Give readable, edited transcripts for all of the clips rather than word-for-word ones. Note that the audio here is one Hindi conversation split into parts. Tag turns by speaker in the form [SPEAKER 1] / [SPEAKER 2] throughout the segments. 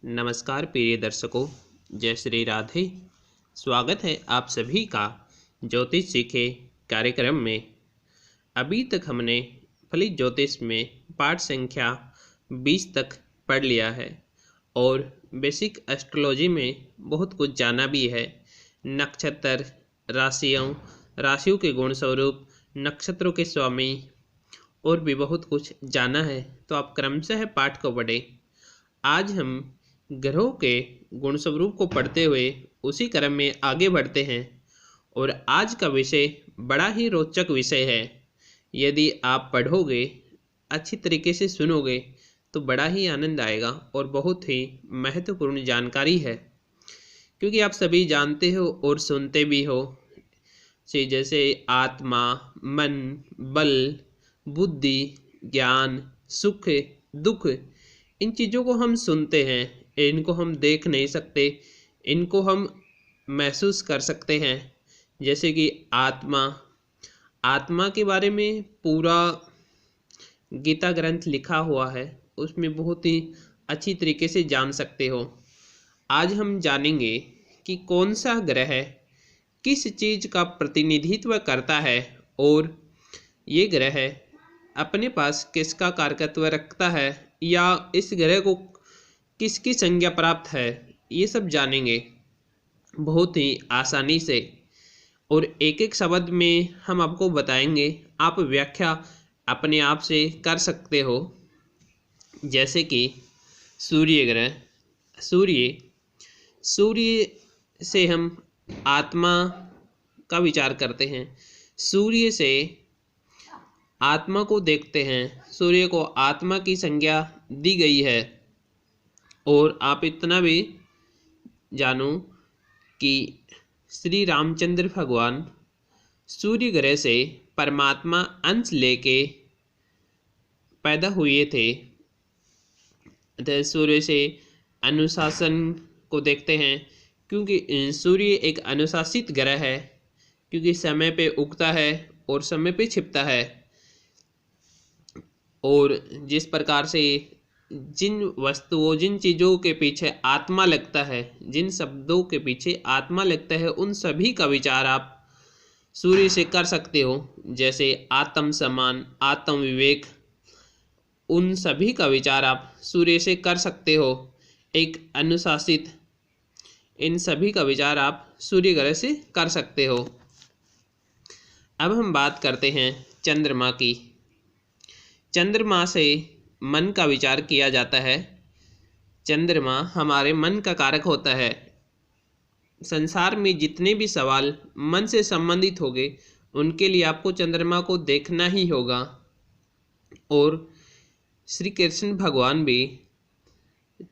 [SPEAKER 1] नमस्कार प्रिय दर्शकों, जय श्री राधे। स्वागत है आप सभी का ज्योतिष सीखे कार्यक्रम में। अभी तक हमने फलित ज्योतिष में पाठ संख्या 20 तक पढ़ लिया है और बेसिक एस्ट्रोलॉजी में बहुत कुछ जाना भी है। नक्षत्र, राशियों के गुण स्वरूप, नक्षत्रों के स्वामी और भी बहुत कुछ जाना है। तो आप क्रमशः पाठ को पढ़ें। आज हम ग्रहों के गुण स्वरूप को पढ़ते हुए उसी क्रम में आगे बढ़ते हैं और आज का विषय बड़ा ही रोचक विषय है। यदि आप पढ़ोगे, अच्छी तरीके से सुनोगे तो बड़ा ही आनंद आएगा और बहुत ही महत्वपूर्ण जानकारी है, क्योंकि आप सभी जानते हो और सुनते भी हो जैसे आत्मा, मन, बल, बुद्धि, ज्ञान, सुख, दुख, इन चीज़ों को हम सुनते हैं। इनको हम देख नहीं सकते, इनको हम महसूस कर सकते हैं। जैसे कि आत्मा के बारे में पूरा गीता ग्रंथ लिखा हुआ है, उसमें बहुत ही अच्छी तरीके से जान सकते हो। आज हम जानेंगे कि कौन सा ग्रह किस चीज़ का प्रतिनिधित्व करता है और ये ग्रह अपने पास किसका कारकत्व रखता है या इस ग्रह को किसकी संज्ञा प्राप्त है, ये सब जानेंगे बहुत ही आसानी से। और एक एक शब्द में हम आपको बताएंगे, आप व्याख्या अपने आप से कर सकते हो। जैसे कि सूर्य ग्रह, सूर्य से हम आत्मा का विचार करते हैं। सूर्य से आत्मा को देखते हैं, सूर्य को आत्मा की संज्ञा दी गई है। और आप इतना भी जानो कि श्री रामचंद्र भगवान सूर्य ग्रह से परमात्मा अंश लेके पैदा हुए थे। तो सूर्य से अनुशासन को देखते हैं, क्योंकि सूर्य एक अनुशासित ग्रह है, क्योंकि समय पे उगता है और समय पे छिपता है। और जिस प्रकार से जिन चीज़ों के पीछे आत्मा लगता है, जिन शब्दों के पीछे आत्मा लगता है, उन सभी का विचार आप सूर्य से कर सकते हो। जैसे आत्म सम्मान, आत्म विवेक, उन सभी का विचार आप सूर्य से कर सकते हो। एक अनुशासित, इन सभी का विचार आप सूर्य ग्रह से कर सकते हो। अब हम बात करते हैं चंद्रमा की। चंद्रमा से मन का विचार किया जाता है। चंद्रमा हमारे मन का कारक होता है। संसार में जितने भी सवाल मन से संबंधित होंगे, उनके लिए आपको चंद्रमा को देखना ही होगा। और श्री कृष्ण भगवान भी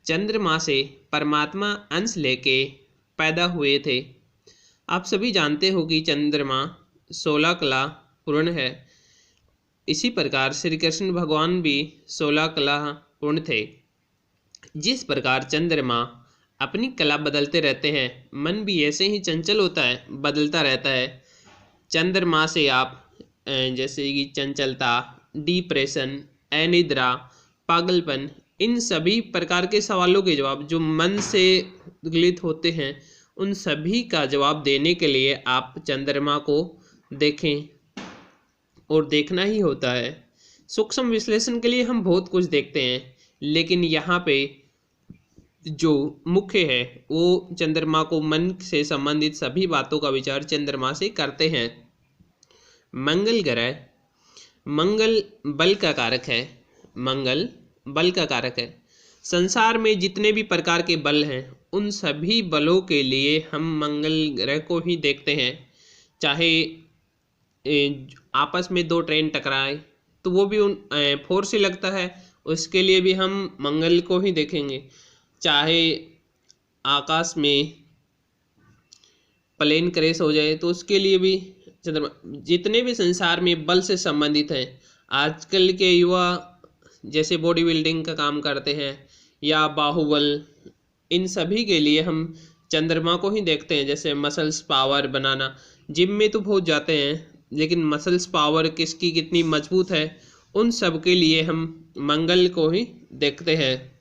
[SPEAKER 1] चंद्रमा से परमात्मा अंश लेके पैदा हुए थे। आप सभी जानते हो कि चंद्रमा 16 कला पूर्ण है। इसी प्रकार श्री कृष्ण भगवान भी 16 कला पूर्ण थे। जिस प्रकार चंद्रमा अपनी कला बदलते रहते हैं, मन भी ऐसे ही चंचल होता है, बदलता रहता है। चंद्रमा से आप जैसे कि चंचलता, डिप्रेशन, अनिद्रा, पागलपन, इन सभी प्रकार के सवालों के जवाब जो मन से गलित होते हैं, उन सभी का जवाब देने के लिए आप चंद्रमा को देखें, और देखना ही होता है। सूक्ष्म विश्लेषण के लिए हम बहुत कुछ देखते हैं, लेकिन यहाँ पे जो मुख्य है वो चंद्रमा को मन से संबंधित सभी बातों का विचार चंद्रमा से करते हैं। मंगल ग्रह, मंगल बल का कारक है। मंगल बल का कारक है। संसार में जितने भी प्रकार के बल हैं, उन सभी बलों के लिए हम मंगल ग्रह को ही देखते हैं। चाहे आपस में दो ट्रेन टकराए तो वो भी उन फोर्स से लगता है, उसके लिए भी हम मंगल को ही देखेंगे। चाहे आकाश में प्लेन क्रैश हो जाए तो उसके लिए भी चंद्रमा। जितने भी संसार में बल से संबंधित हैं, आजकल के युवा जैसे बॉडी बिल्डिंग का काम करते हैं या बाहुबल, इन सभी के लिए हम चंद्रमा को ही देखते हैं। जैसे मसल्स पावर बनाना, जिम में तो बहुत जाते हैं, लेकिन मसल्स पावर किसकी कितनी मजबूत है, उन सब के लिए हम मंगल को ही देखते हैं।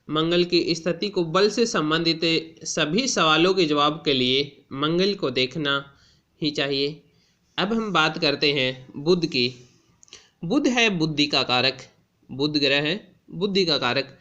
[SPEAKER 1] मंगल की स्थिति को बल से संबंधित सभी सवालों के जवाब के लिए मंगल को देखना ही चाहिए। अब हम बात करते हैं बुध की। बुध है बुद्धि का कारक, बुध ग्रह है बुद्धि का कारक,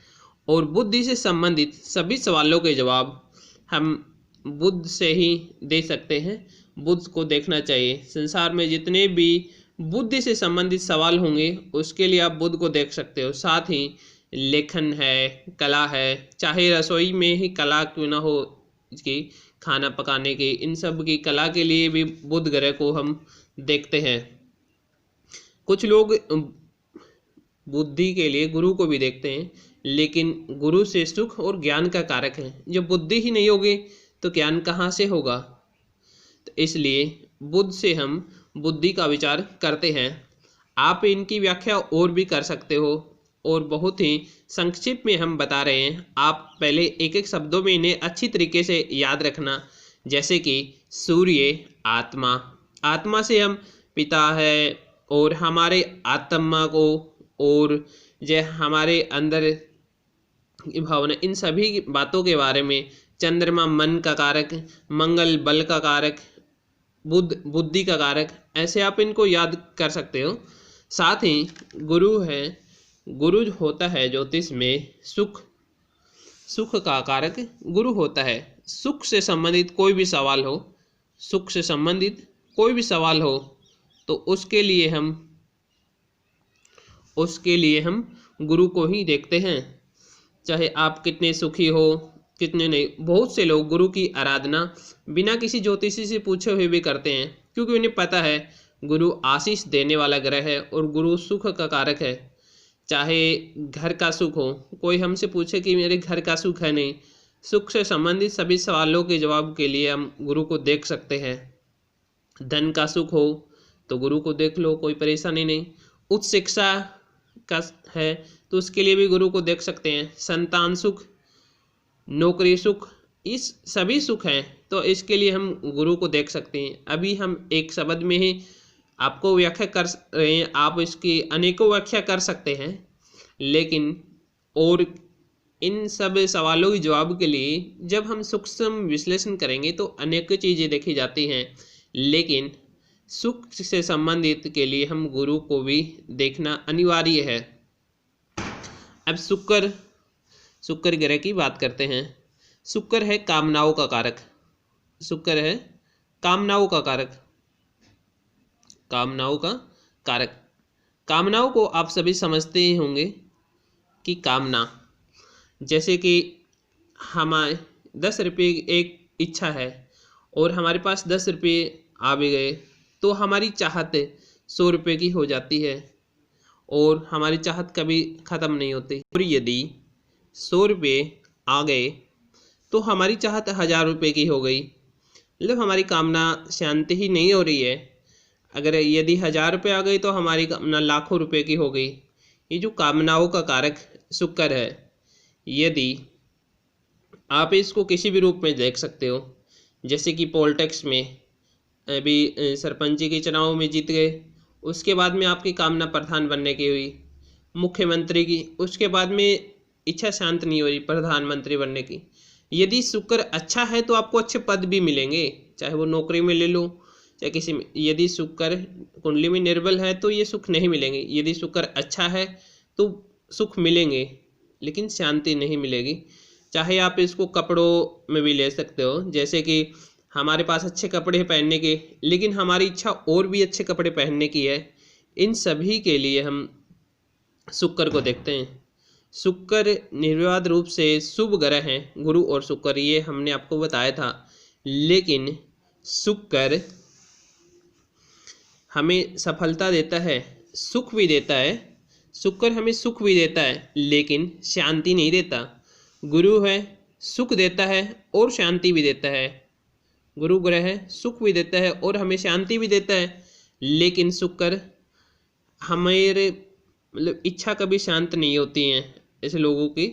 [SPEAKER 1] और बुद्धि से संबंधित सभी सवालों के जवाब हम बुध से ही दे सकते हैं। बुध को देखना चाहिए। संसार में जितने भी बुद्धि से संबंधित सवाल होंगे उसके लिए आप बुध को देख सकते हो। साथ ही लेखन है, कला है, चाहे रसोई में ही कला क्यों ना हो, इसकी खाना पकाने की, इन सब की कला के लिए भी बुध ग्रह को हम देखते हैं। कुछ लोग बुद्धि के लिए गुरु को भी देखते हैं, लेकिन गुरु से सुख और ज्ञान का कारक है। जब बुद्धि ही नहीं होगी तो ज्ञान कहाँ से होगा। तो इसलिए बुध से हम बुद्धि का विचार करते हैं। आप इनकी व्याख्या और भी कर सकते हो, और बहुत ही संक्षिप्त में हम बता रहे हैं। आप पहले एक एक शब्दों में इन्हें अच्छी तरीके से याद रखना। जैसे कि सूर्य आत्मा, आत्मा से हम पिता है और हमारे आत्मा को, और जो हमारे अंदर की भावना, इन सभी बातों के बारे में। चंद्रमा मन का कारक, मंगल बल का कारक, बुध बुद्धि का कारक, ऐसे आप इनको याद कर सकते हो। साथ ही गुरु है, गुरु होता है ज्योतिष में सुख, सुख का कारक गुरु होता है। सुख से संबंधित कोई भी सवाल हो, सुख से संबंधित कोई भी सवाल हो तो उसके लिए हम गुरु को ही देखते हैं। चाहे आप कितने सुखी हो कितने नहीं। बहुत से लोग गुरु की आराधना बिना किसी ज्योतिषी से पूछे हुए भी करते हैं, क्योंकि उन्हें पता है गुरु आशीष देने वाला ग्रह है और गुरु सुख का कारक है। चाहे घर का सुख हो, कोई हमसे पूछे कि मेरे घर का सुख है नहीं, सुख से संबंधित सभी सवालों के जवाब के लिए हम गुरु को देख सकते हैं। धन का सुख हो तो गुरु को देख लो, कोई परेशानी नहीं। उच्च शिक्षा का है तो उसके लिए भी गुरु को देख सकते हैं। संतान सुख, नौकरी सुख, इस सभी सुख हैं तो इसके लिए हम गुरु को देख सकते हैं। अभी हम एक शब्द में ही आपको व्याख्या कर रहे हैं, आप इसकी अनेकों व्याख्या कर सकते हैं, लेकिन और इन सब सवालों के जवाब के लिए जब हम सूक्ष्म विश्लेषण करेंगे तो अनेक चीज़ें देखी जाती हैं, लेकिन सुख से संबंधित के लिए हम गुरु को भी देखना अनिवार्य है। अब शुक्र ग्रह की बात करते हैं। शुक्र है कामनाओं का कारक, शुक्र है कामनाओं का कारक, कामनाओं का कारक। कामनाओं को आप सभी समझते ही होंगे कि कामना, जैसे कि हमारे 10 रुपये एक इच्छा है और हमारे पास 10 रुपये आ भी गए तो हमारी चाहत 100 रुपये की हो जाती है और हमारी चाहत कभी ख़त्म नहीं होती। और यदि 100 रुपये आ गए तो हमारी चाहत 1000 रुपये की हो गई, मतलब हमारी कामना शांति ही नहीं हो रही है। अगर यदि 1000 रुपये आ गई तो हमारी कामना लाखों रुपए की हो गई। ये जो कामनाओं का कारक शुक्र है, यदि आप इसको किसी भी रूप में देख सकते हो, जैसे कि पॉलिटिक्स में अभी सरपंची के चुनाव में जीत गए, उसके बाद में आपकी कामना प्रधान बनने की हुई, मुख्यमंत्री की, उसके बाद में इच्छा शांत नहीं हो रही प्रधानमंत्री बनने की। यदि शुक्र अच्छा है तो आपको अच्छे पद भी मिलेंगे, चाहे वो नौकरी में ले लो चाहे किसी में। यदि शुक्र कुंडली में निर्बल है तो ये सुख नहीं मिलेंगे। यदि शुक्र अच्छा है तो सुख मिलेंगे लेकिन शांति नहीं मिलेगी। चाहे आप इसको कपड़ों में भी ले सकते हो, जैसे कि हमारे पास अच्छे कपड़े पहनने के, लेकिन हमारी इच्छा और भी अच्छे कपड़े पहनने की है। इन सभी के लिए हम शुक्र को देखते हैं। शुक्र निर्विवाद रूप से शुभ ग्रह हैं, गुरु और शुक्र, ये हमने आपको बताया था। लेकिन शुक्र हमें सफलता देता है, सुख भी देता है। शुक्र हमें सुख भी देता है लेकिन शांति नहीं देता। गुरु है, सुख देता है और शांति भी देता है। गुरु ग्रह है, सुख भी देता है और हमें शांति भी देता है, लेकिन शुक्र हमारे मतलब इच्छा कभी शांत नहीं होती हैं ऐसे लोगों की,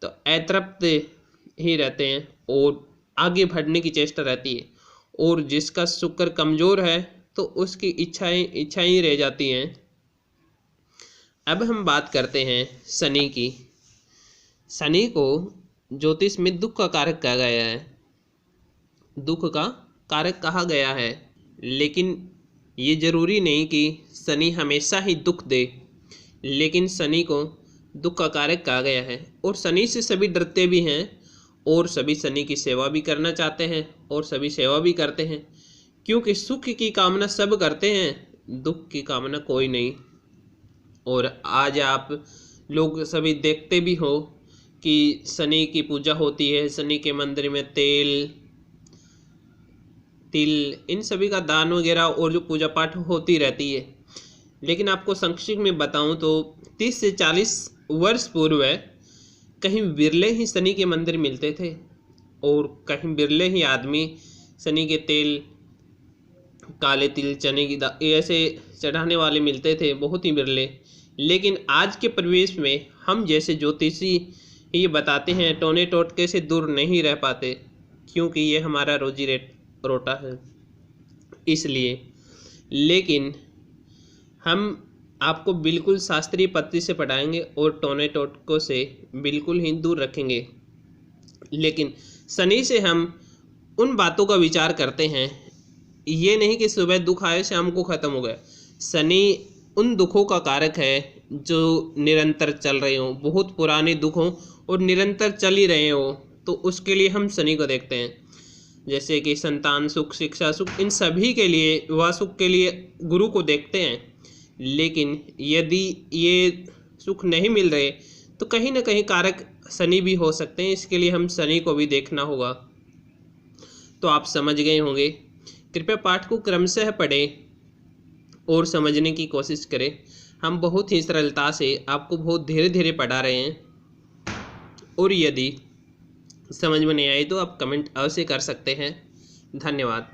[SPEAKER 1] तो अतृप्त ही रहते हैं और आगे बढ़ने की चेष्टा रहती है। और जिसका शुक्र कमज़ोर है तो उसकी इच्छाएं रह जाती हैं। अब हम बात करते हैं शनि की। शनि को ज्योतिष में दुख का कारक कहा गया है, दुख का कारक कहा गया है। लेकिन ये जरूरी नहीं कि शनि हमेशा ही दुख दे, लेकिन शनि को दुख का कारक कहा गया है। और शनि से सभी डरते भी हैं और सभी शनि की सेवा भी करना चाहते हैं और सभी सेवा भी करते हैं, क्योंकि सुख की कामना सब करते हैं, दुख की कामना कोई नहीं। और आज आप लोग सभी देखते भी हो कि शनि की पूजा होती है, शनि के मंदिर में तेल तिल इन सभी का दान वगैरह और जो पूजा पाठ होती रहती है। लेकिन आपको संक्षिप्त में बताऊं तो 30 से 40 वर्ष पूर्व कहीं बिरले ही शनि के मंदिर मिलते थे और कहीं बिरले ही आदमी शनि के तेल, काले तिल, चने की दाल ऐसे चढ़ाने वाले मिलते थे, बहुत ही बिरले। लेकिन आज के परिवेश में हम जैसे ज्योतिषी ये बताते हैं टोने टोटके से दूर नहीं रह पाते, क्योंकि ये हमारा रोजी रोटा है इसलिए। लेकिन हम आपको बिल्कुल शास्त्रीय पद्धति से पढ़ाएंगे और टोने टोटकों से बिल्कुल ही दूर रखेंगे। लेकिन शनि से हम उन बातों का विचार करते हैं, ये नहीं कि सुबह दुख आए शाम को ख़त्म हो गया। शनि उन दुखों का कारक है जो निरंतर चल रहे हों, बहुत पुराने दुख हों और निरंतर चल ही रहे हों, तो उसके लिए हम शनि को देखते हैं। जैसे कि संतान सुख, शिक्षा सुख, इन सभी के लिए, विवाह सुख के लिए गुरु को देखते हैं। लेकिन यदि ये सुख नहीं मिल रहे तो कहीं ना कहीं कारक शनि भी हो सकते हैं, इसके लिए हम शनि को भी देखना होगा। तो आप समझ गए होंगे। कृपया पाठ को क्रमशः पढ़ें और समझने की कोशिश करें। हम बहुत ही सरलता से आपको बहुत धीरे धीरे पढ़ा रहे हैं, और यदि समझ में नहीं आए तो आप कमेंट अवश्य कर सकते हैं। धन्यवाद।